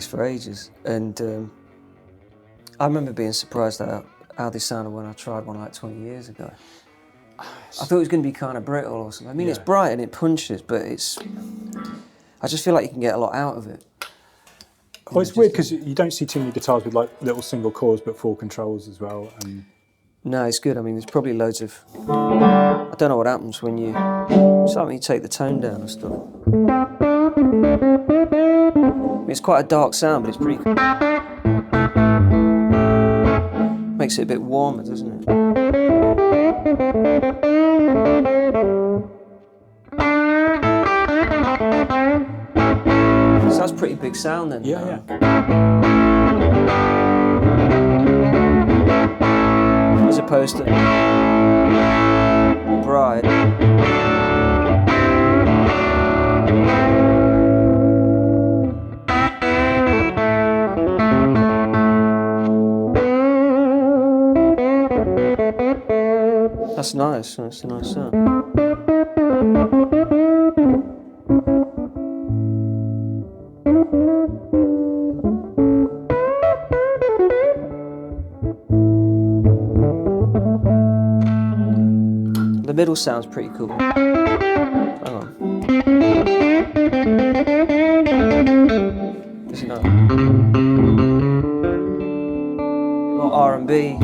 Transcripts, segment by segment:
these for ages, and I remember being surprised at how they sounded when I tried one like 20 years ago. I thought it was going to be kind of brittle or something. I mean, it's bright and it punches, but I just feel like you can get a lot out of it. Well, it's weird because you don't see too many guitars with like little single chords but 4 controls as well. And no, it's good. I mean, there's probably loads of... I don't know what happens when you... It's like when you take the tone down and stuff. I mean, it's quite a dark sound, but it's pretty... Makes it a bit warmer, doesn't it? So that's pretty big sound then. Yeah. As opposed to bright. That's nice. That's a nice sound. The middle sounds pretty cool. Hang on. Listen up. Not R&B.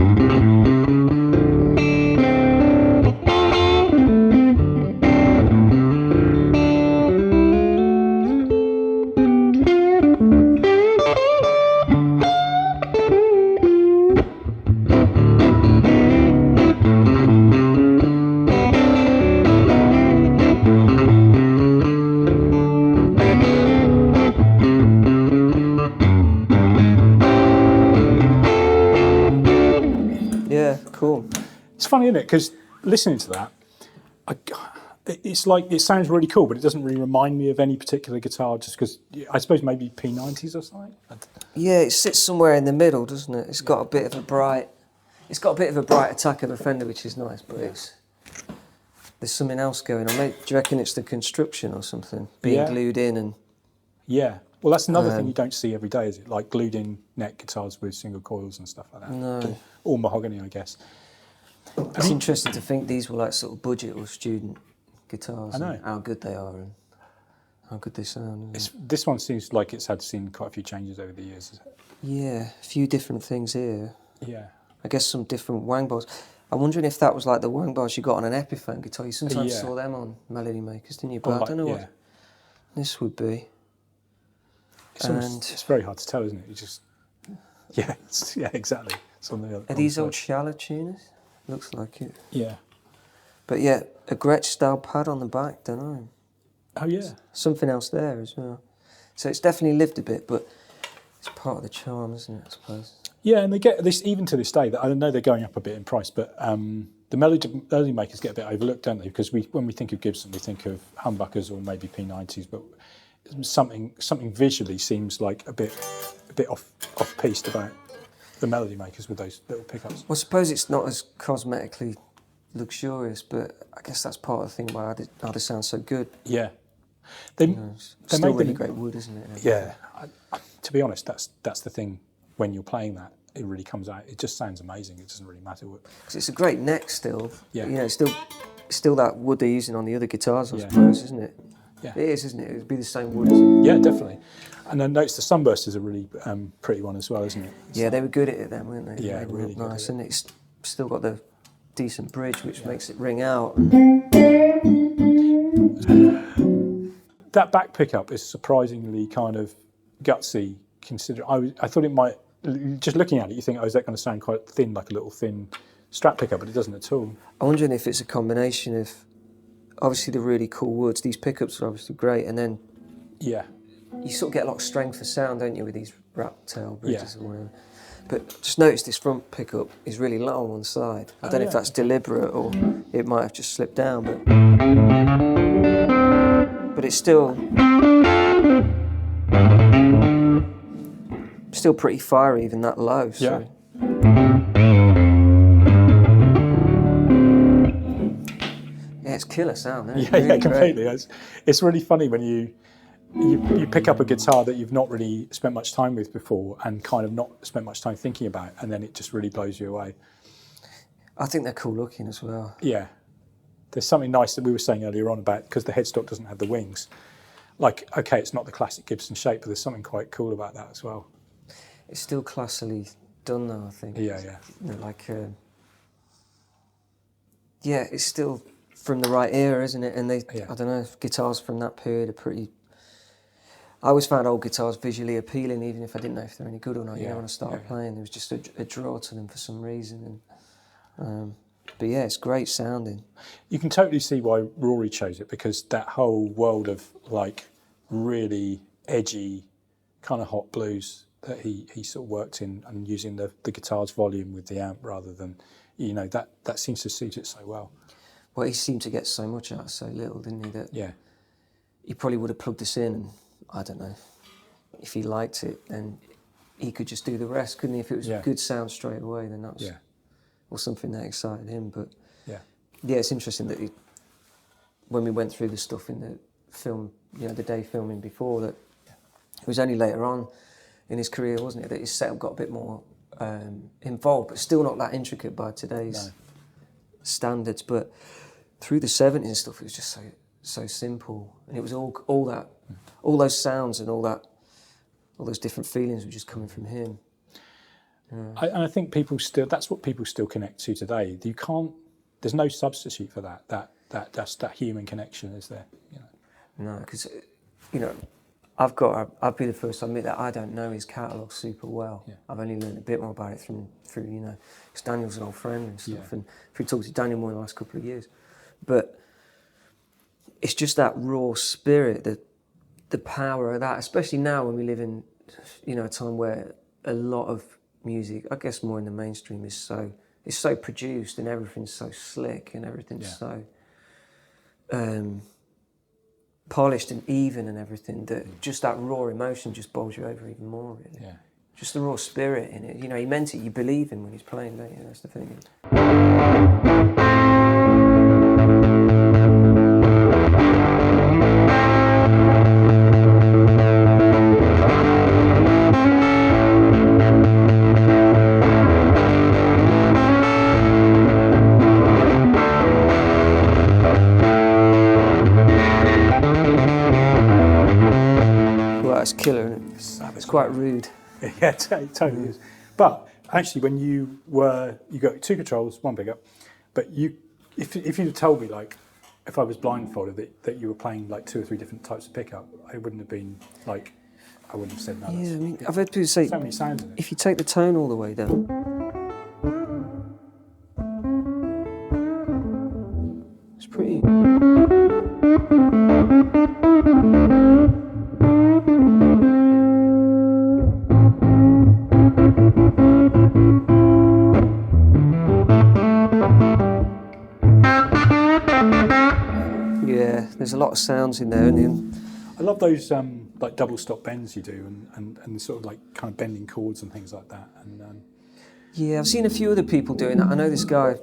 Cool. It's funny, isn't it? Because listening to that, it's like it sounds really cool, but it doesn't really remind me of any particular guitar. Just because I suppose maybe P90s or something. Yeah, it sits somewhere in the middle, doesn't it? It's got a bit of a bright. It's got a bit of a bright attack of a Fender, which is nice, but there's something else going on. Maybe, do you reckon it's the construction or something being glued in and? Yeah. Well, that's another thing you don't see every day, is it? Like glued in neck guitars with single coils and stuff like that. No. Or mahogany, I guess. It's interesting to think these were like sort of budget or student guitars. I know. And how good they are and how good they sound. This one seems like it's seen quite a few changes over the years. Yeah, a few different things here. Yeah. I guess some different wang bars. I'm wondering if that was like the wang bars you got on an Epiphone guitar. You sometimes saw them on Melody Makers, didn't you? But I don't know what this would be. It's very hard to tell, isn't it? You just, yeah, exactly. Are these old shallow tuners? Looks like it. Yeah. But yeah, a Gretsch style pad on the back, don't know. Oh yeah. Something else there as well. So it's definitely lived a bit, but it's part of the charm, isn't it, I suppose? Yeah, and they get this, even to this day, I know they're going up a bit in price, but the Melody Makers get a bit overlooked, don't they? Because when we think of Gibson, we think of humbuckers or maybe P90s, but something visually seems like a bit off-piste about the Melody Makers with those little pickups. Well, I suppose it's not as cosmetically luxurious, but I guess that's part of the thing why how they sound so good. Yeah. It's still really great wood, isn't it? Yeah. To be honest, that's the thing. When you're playing that, it really comes out. It just sounds amazing. It doesn't really matter what. Because it's a great neck still. Yeah. You know, still that wood they're using on the other guitars, I suppose, isn't it? Yeah. It is, isn't it? It would be the same wood, isn't it? Yeah, definitely. And then notice the Sunburst is a really pretty one as well, isn't it? Yeah, they were good at it then, weren't they? Yeah, they were really good nice, and it's still got the decent bridge, which makes it ring out. That back pickup is surprisingly kind of gutsy. I thought it might. Just looking at it, you think, oh, is that going to sound quite thin, like a little thin Strat pickup? But it doesn't at all. I'm wondering if it's a combination of, obviously the really cool woods. These pickups are obviously great, and then you sort of get a lot of strength of sound, don't you, with these wrap tail bridges or whatever. But just notice this front pickup is really low on one side. I don't know if that's deliberate or it might have just slipped down, but it's still pretty fiery, even that low. So. Yeah. Yeah, it's killer sound. Yeah, completely. It's really funny when you you pick up a guitar that you've not really spent much time with before and kind of not spent much time thinking about, and then it just really blows you away. I think they're cool looking as well. Yeah. There's something nice that we were saying earlier on about, because the headstock doesn't have the wings. Like, okay, it's not the classic Gibson shape, but there's something quite cool about that as well. It's still classily done though, I think. Yeah, yeah. You know, like, yeah, it's still from the right era, isn't it? And I don't know, guitars from that period are pretty... I always found old guitars visually appealing, even if I didn't know if they're any good or not. You know, when I started playing, there was just a draw to them for some reason. And but yeah, it's great sounding. You can totally see why Rory chose it, because that whole world of like really edgy, kind of hot blues that he sort of worked in, and using the guitar's volume with the amp rather than, you know, that seems to suit it so well. Well, he seemed to get so much out of so little, didn't he? That he probably would have plugged this in, and I don't know, if he liked it, then he could just do the rest, couldn't he? If it was a good sound straight away, then that's or something that excited him. But yeah, it's interesting that when we went through the stuff in the film, you know, the day filming before, that it was only later on in his career, wasn't it, that his setup got a bit more involved, but still not that intricate by today's standards. But through the 70s and stuff, it was just so simple, and it was all those sounds and all those different feelings were just coming from him. And I think that's what people still connect to today. There's no substitute for that human connection, is there? You know? No, because, you know, I'll be the first to admit that I don't know his catalogue super well. I've only learned a bit more about it through, you know, because Daniel's an old friend and stuff, and through talking to Daniel more in the last couple of years. But it's just that raw spirit, the power of that, especially now when we live in, you know, a time where a lot of music, I guess more in the mainstream, is so produced, and everything's so slick, and everything's so polished and even and everything, that just that raw emotion just bowls you over even more, really. Yeah. Just the raw spirit in it. You know, he meant it. You believe him when he's playing, don't you? That's the thing. Killer, and it's quite rude. Yeah, it totally is. But actually, when you got two controls, one pickup, but if you'd have told me, like, if I was blindfolded that you were playing like 2 or 3 different types of pickup, I wouldn't have been like, I wouldn't have said no. Yeah, I mean, I've heard people say, so many sounds in it. If you take the tone all the way down, it's pretty. There's a lot of sounds in there, and I love those like double stop bends you do, and sort of like kind of bending chords and things like that. And yeah, I've seen a few other people doing that. I know this guy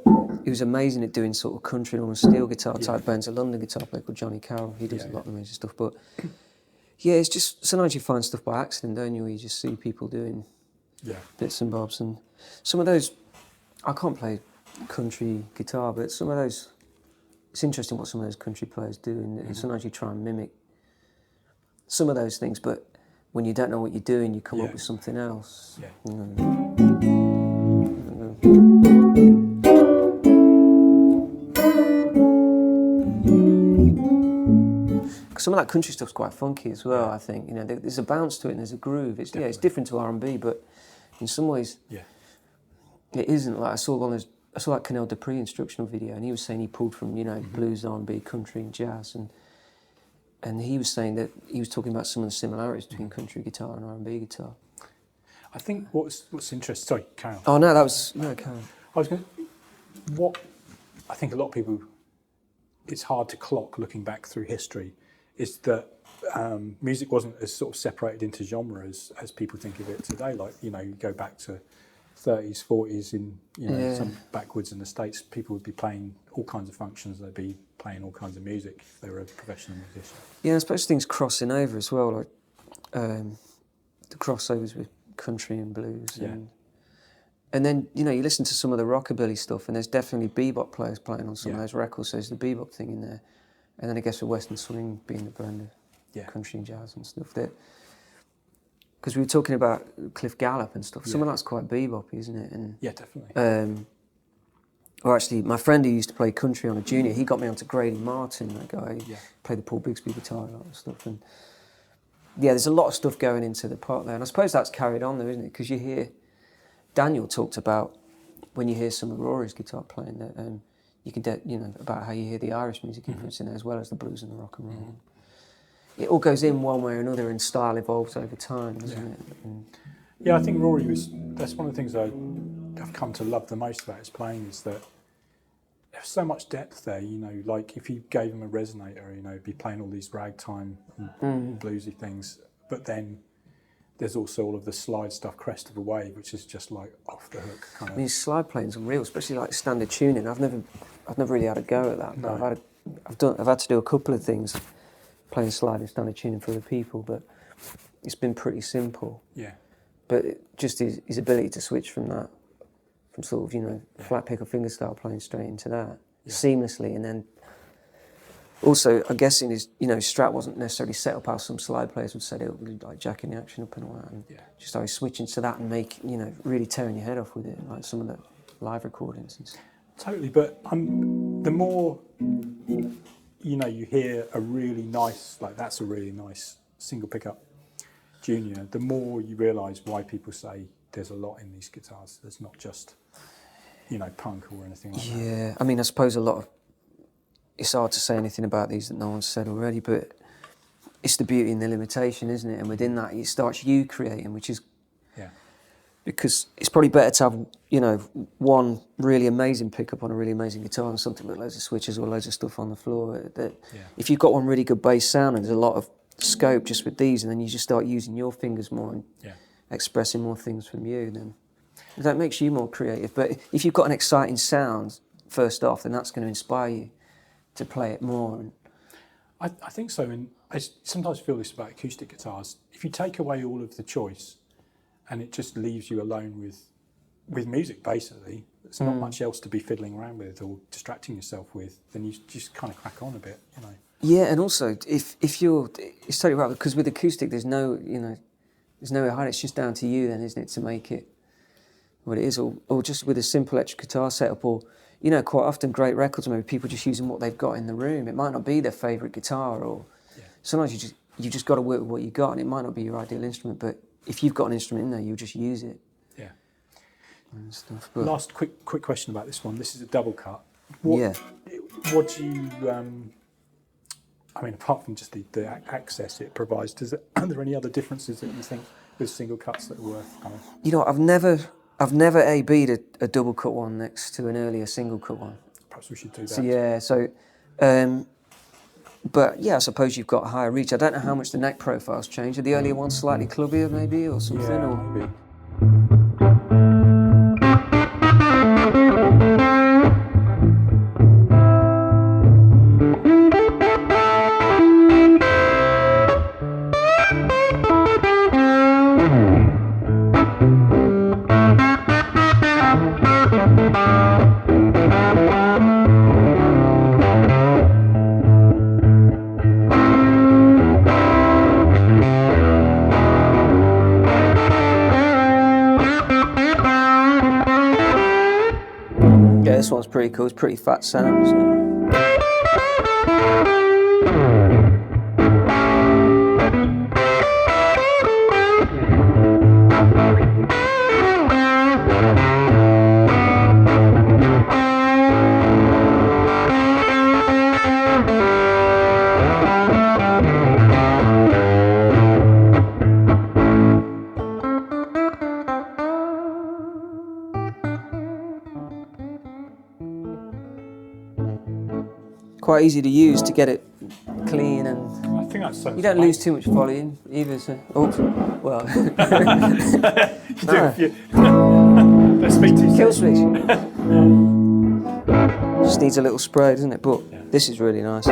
who's amazing at doing sort of country and steel guitar type bends. A London guitar player called Johnny Carroll. He does a lot of amazing stuff. But yeah, it's just sometimes you find stuff by accident, don't you? Where you just see people doing bits and bobs, and some of those. I can't play country guitar, but some of those. It's interesting what some of those country players do, and sometimes you try and mimic some of those things, but when you don't know what you're doing, you come up with something else. Yeah. Some of that country stuff's quite funky as well. I think, you know, there's a bounce to it and there's a groove. It's it's different to R&B, but in some ways, it isn't. Like I saw that Canal Dupree instructional video, and he was saying he pulled from, you know, blues, R&B, country, and jazz, and he was saying that he was talking about some of the similarities between country guitar and R&B guitar. I think what's interesting. Sorry, Carol. Oh no, that was Carol. I was going. What I think a lot of people, it's hard to clock looking back through history, is that music wasn't as sort of separated into genres as people think of it today. Like, you know, you go back to 30s, 40s in some backwoods in the States, people would be playing all kinds of functions. They'd be playing all kinds of music if they were a professional musician. Yeah, I suppose things crossing over as well, like the crossovers with country and blues. Yeah. And then, you listen to some of the rockabilly stuff, and there's definitely bebop players playing on some of those records, so there's the bebop thing in there. And then I guess the Western swing being the blend of country and jazz and stuff. Because we were talking about Cliff Gallup and stuff. Some of that's quite bebop-y, isn't it? And, yeah, definitely. or actually, my friend who used to play country on a junior, he got me onto Grady Martin, that guy. He played the Paul Bigsby guitar and all that stuff. And yeah, there's a lot of stuff going into the pot there. And I suppose that's carried on there, isn't it? Because you hear... Daniel talked about, when you hear some of Rory's guitar playing, that you can, about how you hear the Irish music influence in there, as well as the blues and the rock and roll. It all goes in one way or another, and style evolves over time, doesn't it? And I think Rory that's one of the things I've come to love the most about his playing, is that there's so much depth there, like if you gave him a resonator, he'd be playing all these ragtime and bluesy things, but then there's also all of the slide stuff, Crest of a Wave, which is just like off the hook kind of. I mean, slide playing's unreal, especially like standard tuning. I've never really had a go at that. No. I've had to do a couple of things playing slide and standard tuning for other people, but it's been pretty simple. Yeah. But just his ability to switch from sort of, flat pick or fingerstyle playing straight into that seamlessly, and then also, I'm guessing his strat wasn't necessarily set up how some slide players would set it up, like jacking the action up and all that, and just how he's switching to that and really tearing your head off with it, like some of the live recordings. Totally, but the more you hear a really nice, like that's a really nice single pickup junior, the more you realise why people say there's a lot in these guitars. There's not just punk or anything like that. Yeah, I mean, I suppose a lot of... It's hard to say anything about these that no one's said already, but it's the beauty and the limitation, isn't it? And within that, it starts you creating, which is... Yeah. Because it's probably better to have, one really amazing pickup on a really amazing guitar than something with loads of switches or loads of stuff on the floor. If you've got one really good bass sound, and there's a lot of scope just with these, and then you just start using your fingers more and expressing more things from you, then that makes you more creative. But if you've got an exciting sound, first off, then that's going to inspire you to play it more. And I think so, and I sometimes feel this about acoustic guitars. If you take away all of the choice and it just leaves you alone with music, basically, there's not much else to be fiddling around with or distracting yourself with, then you just kind of crack on a bit, Yeah, and also, if you're... It's totally right, because with acoustic, there's no way to hide it. It's just down to you then, isn't it, to make it what it is, or just with a simple electric guitar setup, or... quite often great records, maybe people just using what they've got in the room. It might not be their favourite guitar, or sometimes you just got to work with what you got, and it might not be your ideal instrument. But if you've got an instrument in there, you'll just use it. Yeah. And stuff. But last quick question about this one. This is a double cut. What do you? I mean, apart from just the access it provides, are there any other differences that you think with single cuts that are worth kind of? I've never A-B'd a double cut one next to an earlier single cut one. Perhaps we should do that. But I suppose you've got higher reach. I don't know how much the neck profiles change. Are the earlier ones slightly clubbier maybe, or something? Yeah, or? maybe. This one's pretty cool. It's pretty fat sound, isn't it? Quite easy to use to get it clean, and I think that's so. You don't lose too much volume either. So, well, you do if you Let's speak to Kill switch. Just needs a little spray, doesn't it? But this is really nice.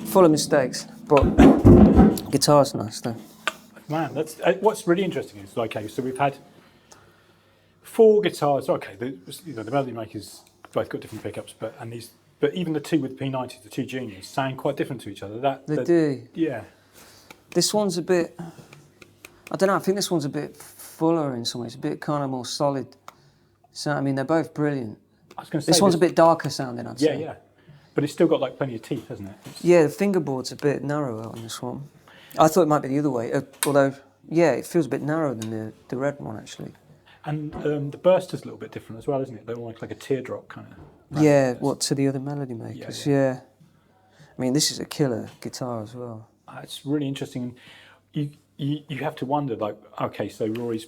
Full of mistakes, but guitar's nice though. Man, that's what's really interesting is, okay, so we've had 4 guitars. Okay, the melody makers both got different pickups, but even the 2 with P90s, the 2 juniors, sound quite different to each other. They do. Yeah. This one's a bit, I don't know, I think this one's a bit fuller in some ways, a bit kind of more solid. So, I mean, they're both brilliant. I was going to say this one's a bit darker sounding, I'd say. Yeah. But it's still got like plenty of teeth, hasn't it? Yeah, the fingerboard's a bit narrower on this one. I thought it might be the other way, although, yeah, it feels a bit narrower than the red one, actually. And the burst is a little bit different as well, isn't it? They're like a teardrop kind of. Yeah, what, to the other melody makers, yeah. I mean, this is a killer guitar as well. It's really interesting. You have to wonder, like, okay, so Rory's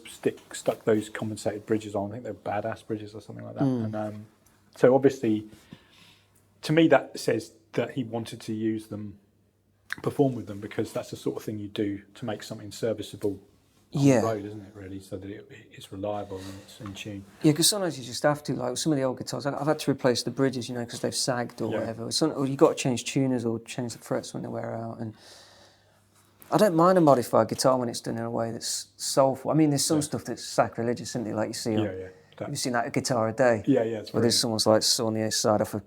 stuck those compensated bridges on. I think they're badass bridges or something like that. And so obviously, to me, that says that he wanted to use them, perform with them, because that's the sort of thing you do to make something serviceable on the road, isn't it, really? So that it's reliable and it's in tune. Yeah, because sometimes you just have to, like some of the old guitars, I've had to replace the bridges, you know, because they've sagged or whatever. Or you've got to change tuners or change the frets when they wear out. And I don't mind a modified guitar when it's done in a way that's soulful. I mean, there's some stuff that's sacrilegious, isn't it? Like you see, you've seen that Guitar a Day. Yeah, it's where there's someone's like sawing the side off a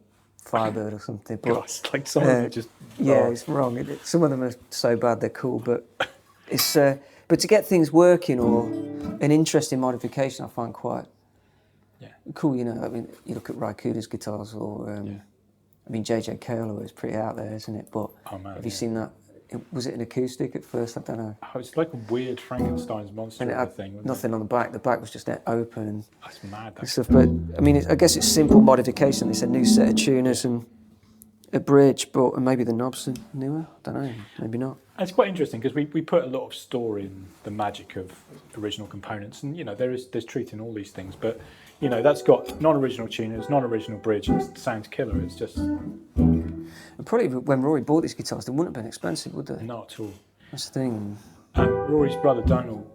Firebird or something. But, God, it's like some of them just... Yeah, it's wrong. Some of them are so bad they're cool, but it's... but to get things working or an interesting modification, I find quite cool, you know. I mean, you look at Ry Cooder's guitars or... I mean, JJ Cale is pretty out there, isn't it? But have you seen that? Was it an acoustic at first? I don't know. Oh, it's like a weird Frankenstein's monster and it had thing. Nothing on the back. The back was just open and that's mad. And stuff. But I mean, I guess it's simple modification. It's a new set of tuners and a bridge, but maybe the knobs are newer. I don't know. Maybe not. And it's quite interesting because we put a lot of store in the magic of original components, and you know there's truth in all these things. But you know that's got non-original tuners, non-original bridge. It sounds killer. It's just. And probably when Rory bought these guitars, they wouldn't have been expensive, would they? Not at all. That's the thing. Rory's brother Donald,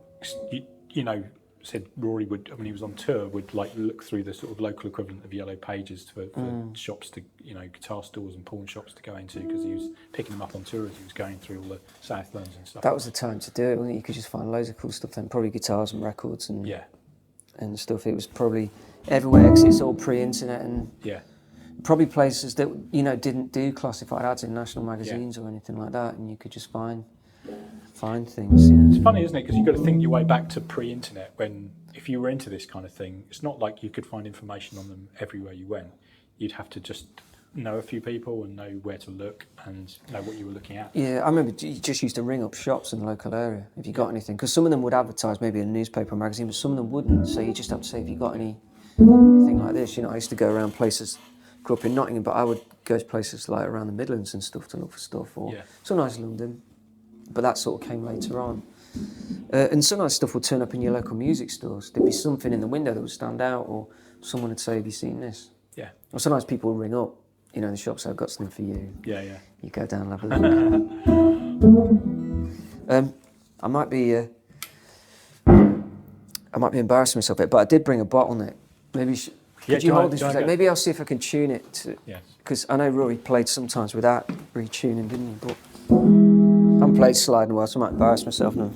you know, said Rory would, when he was on tour, would like look through the sort of local equivalent of Yellow Pages for shops to, you know, guitar stores and pawn shops to go into because he was picking them up on tour as he was going through all the Southlands and stuff. That was the time to do it, wasn't it? You could just find loads of cool stuff then, probably guitars and records and stuff. It was probably everywhere because it's all pre-internet and probably places that, you know, didn't do classified ads in national magazines or anything like that, and you could just find things. You know. It's funny, isn't it? Because you've got to think your way back to pre-internet when, if you were into this kind of thing, it's not like you could find information on them everywhere you went. You'd have to just know a few people and know where to look and know what you were looking at. Yeah, I remember you just used to ring up shops in the local area if you got anything, because some of them would advertise maybe in a newspaper or magazine, but some of them wouldn't. So you just have to say, if you got anything like this, you know, I used to go around places. Grew up in Nottingham, but I would go to places like around the Midlands and stuff to look for stuff, or sometimes London, but that sort of came later on. And sometimes stuff would turn up in your local music stores. There'd be something in the window that would stand out, or someone would say, have you seen this? Yeah. Or sometimes people would ring up, you know, in the shop, say, I've got something for you. You go down and have a look. I might be I might be embarrassing myself a bit, but I did bring a bottleneck. Maybe could you hold this for a second? Maybe I'll see if I can tune it to, because I know Rory played sometimes without retuning, didn't he? But I haven't played slide in a while, so I might embarrass myself now.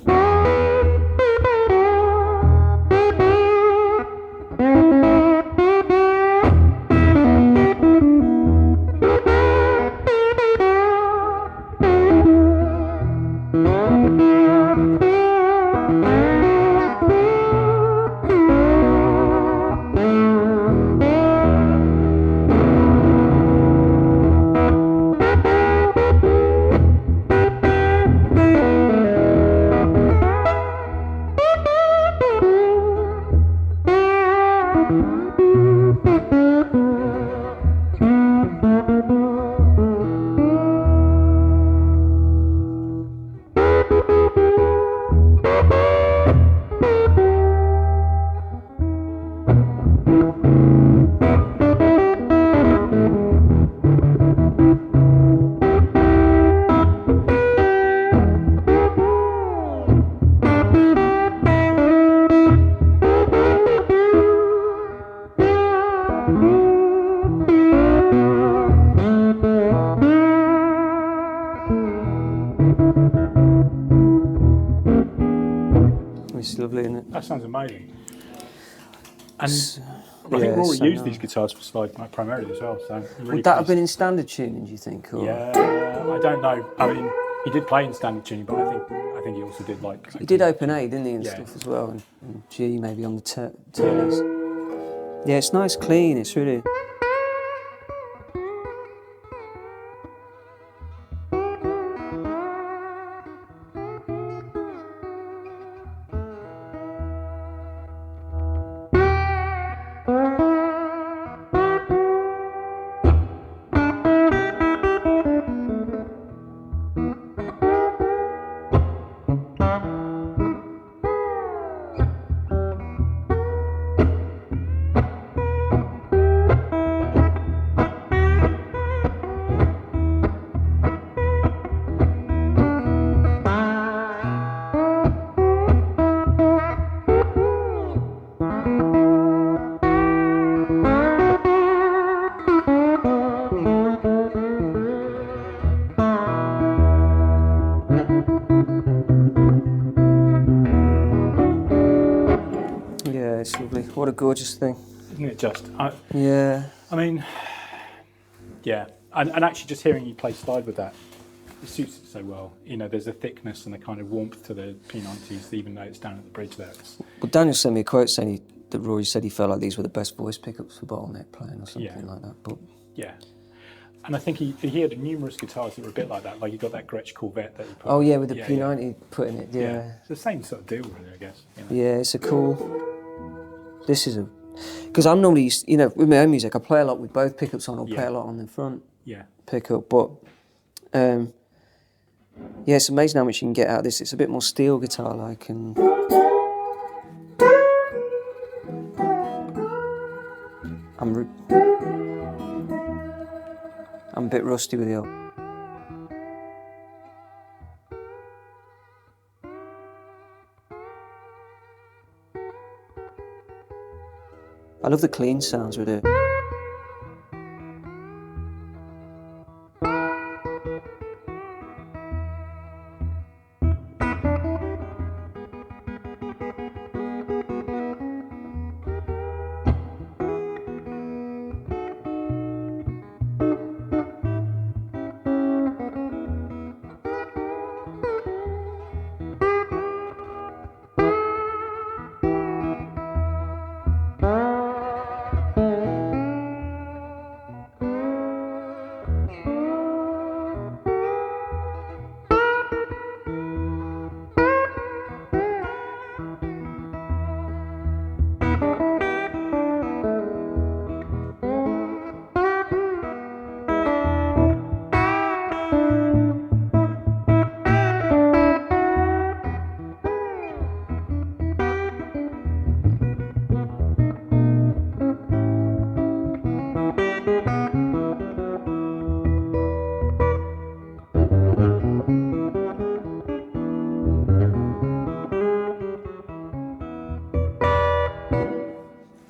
It's lovely, isn't it? That sounds amazing. And I think Rory used these guitars for slide primarily as well. So really would that have been in standard tuning, do you think? Or? Yeah, I don't know. I mean, he did play in standard tuning, but I think he also did like. He did open A, didn't he, and stuff as well, and G maybe on the turners. Yeah, it's nice, clean. It's really. It's lovely. What a gorgeous thing. Isn't it just? Yeah. I mean, yeah. And actually just hearing you play slide with that, it suits it so well. You know, there's a thickness and a kind of warmth to the P90s, even though it's down at the bridge there. Well, Daniel sent me a quote saying that Rory said he felt like these were the best voice pickups for bottleneck playing or something like that. But yeah. And I think he had numerous guitars that were a bit like that. Like you got that Gretsch Corvette that he put. Oh yeah, with the P90 put in it. Yeah. It's the same sort of deal, really, I guess. You know? Yeah, it's a cool. This is a, because I'm normally, you know, with my own music, I play a lot with both pickups on, or play a lot on the front pickup. But yeah, it's amazing how much you can get out of this. It's a bit more steel guitar-like, and I'm a bit rusty with the old. I love the clean sounds with it.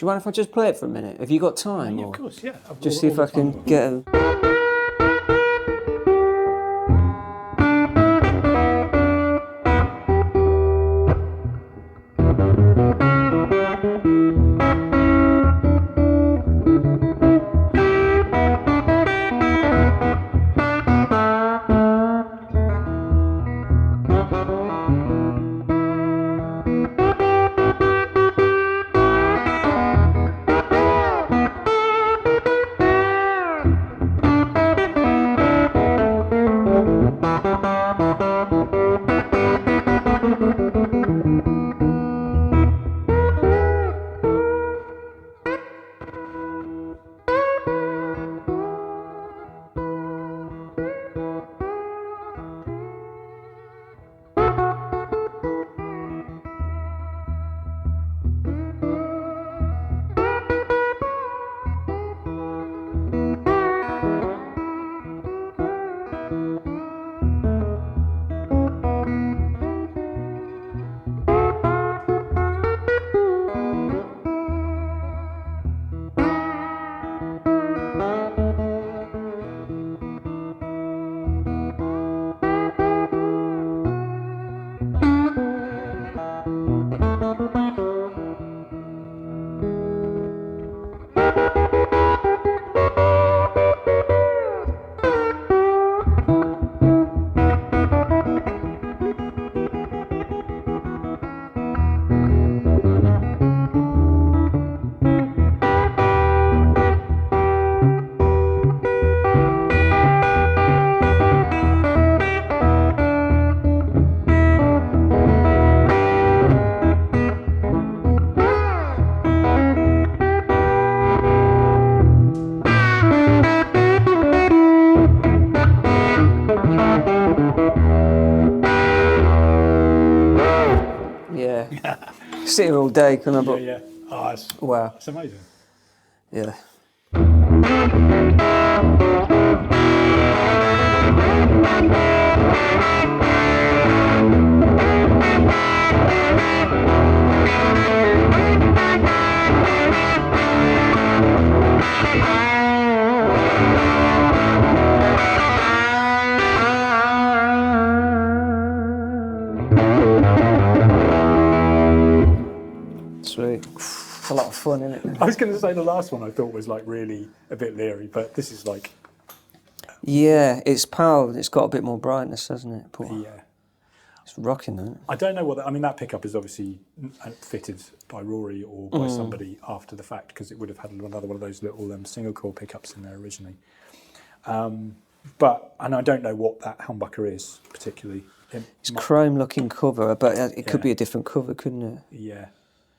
you mind if I just play it for a minute? Have you got time? Yeah, of course, yeah. Just see if I can get a... Sit here all day, can I? Yeah, yeah. Oh, that's amazing. Yeah. Sweet. It's a lot of fun, isn't it? I was going to say the last one I thought was like really a bit leery, but this is like... Yeah, it's power. It's got a bit more brightness, hasn't it? But yeah. It's rocking, isn't it? I don't know what... I mean, that pickup is obviously fitted by Rory or by somebody after the fact, because it would have had another one of those little single coil pickups in there originally. And I don't know what that humbucker is particularly. It's chrome-looking cover, but it could be a different cover, couldn't it? Yeah.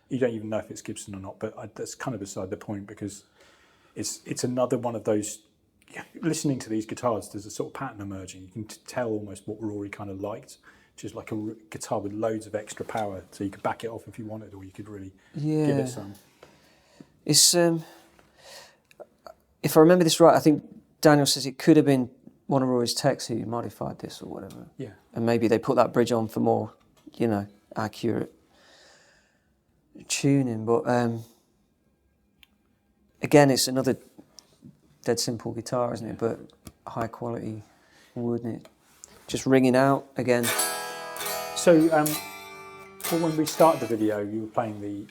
You don't even know if it's Gibson or not, but that's kind of beside the point, because it's another one of those... Listening to these guitars, there's a sort of pattern emerging. You can tell almost what Rory kind of liked, which is like a guitar with loads of extra power, so you could back it off if you wanted, or you could really give it some. It's... if I remember this right, I think Daniel says it could have been one of Rory's techs who modified this or whatever. Yeah. And maybe they put that bridge on for more, accurate tuning. But again, it's another dead simple guitar, isn't it? But high quality wood, isn't it? Just ringing out again. So, when we started the video, you were playing the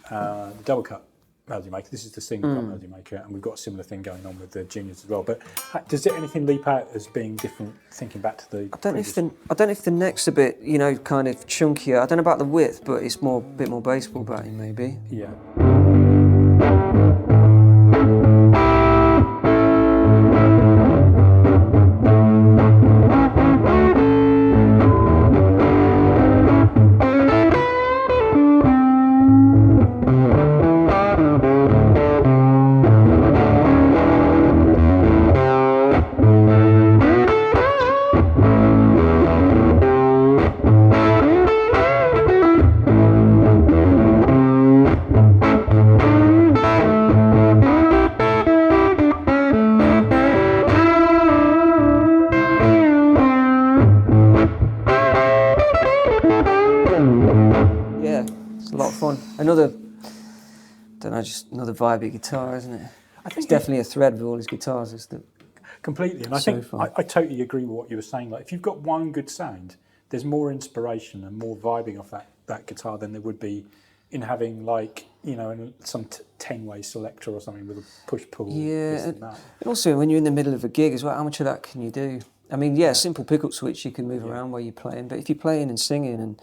double cut Melody Maker. This is the single cut Melody Maker, and we've got a similar thing going on with the juniors as well. But does anything leap out as being different, thinking back to the... I don't know if the neck's a bit, kind of chunkier. I don't know about the width, but it's a bit more baseball batting, maybe. Yeah. just another vibey guitar, isn't it? I think it's definitely a thread with all his guitars. Is that completely, and I think I totally agree with what you were saying. Like, if you've got one good sound, there's more inspiration and more vibing off that guitar than there would be in having, like, you know, some 10-way selector or something with a push-pull. Yeah, and also when you're in the middle of a gig as well, how much of that can you do? I mean, yeah, simple pickup switch, you can move around while you're playing, but if you're playing and singing, and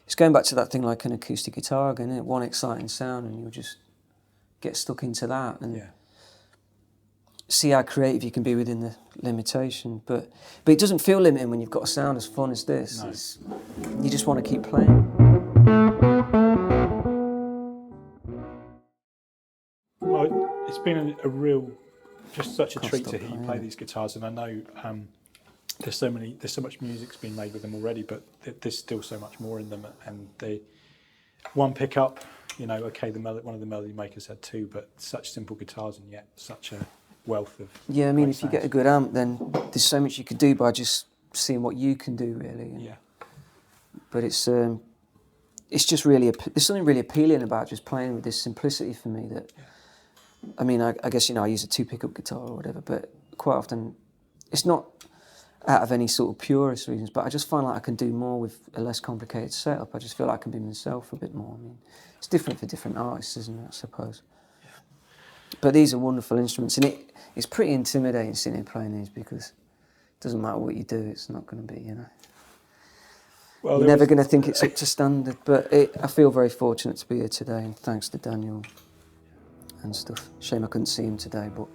it's going back to that thing like an acoustic guitar, isn't it? One exciting sound, and you'll just get stuck into that and see how creative you can be within the limitation. But it doesn't feel limiting when you've got a sound as fun as this. No. You just want to keep playing. Well, it's been a real, just such a treat to hear you play these guitars, and I know there's so much music's been made with them already, but there's still so much more in them, and they one pickup, you know, okay, one of the melody makers had two, but such simple guitars and yet such a wealth of I mean, if you get a good amp, then there's so much you could do by just seeing what you can do, really. Yeah. But it's just really there's something really appealing about just playing with this simplicity for me. That I mean, I guess, you know, I use a 2-pickup guitar or whatever, but quite often it's not out of any sort of purist reasons, but I just find like I can do more with a less complicated setup. I just feel like I can be myself a bit more. I mean, it's different for different artists, isn't it, I suppose? Yeah. But these are wonderful instruments, and it's pretty intimidating sitting here playing these, because it doesn't matter what you do, it's not going to be, you know. Well, you're never going to think it's up to standard, but I feel very fortunate to be here today, and thanks to Daniel and stuff. Shame I couldn't see him today, but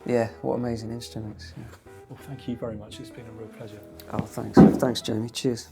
yeah, what amazing instruments. Yeah. Well, thank you very much. It's been a real pleasure. Oh, thanks. Thanks, Jamie. Cheers.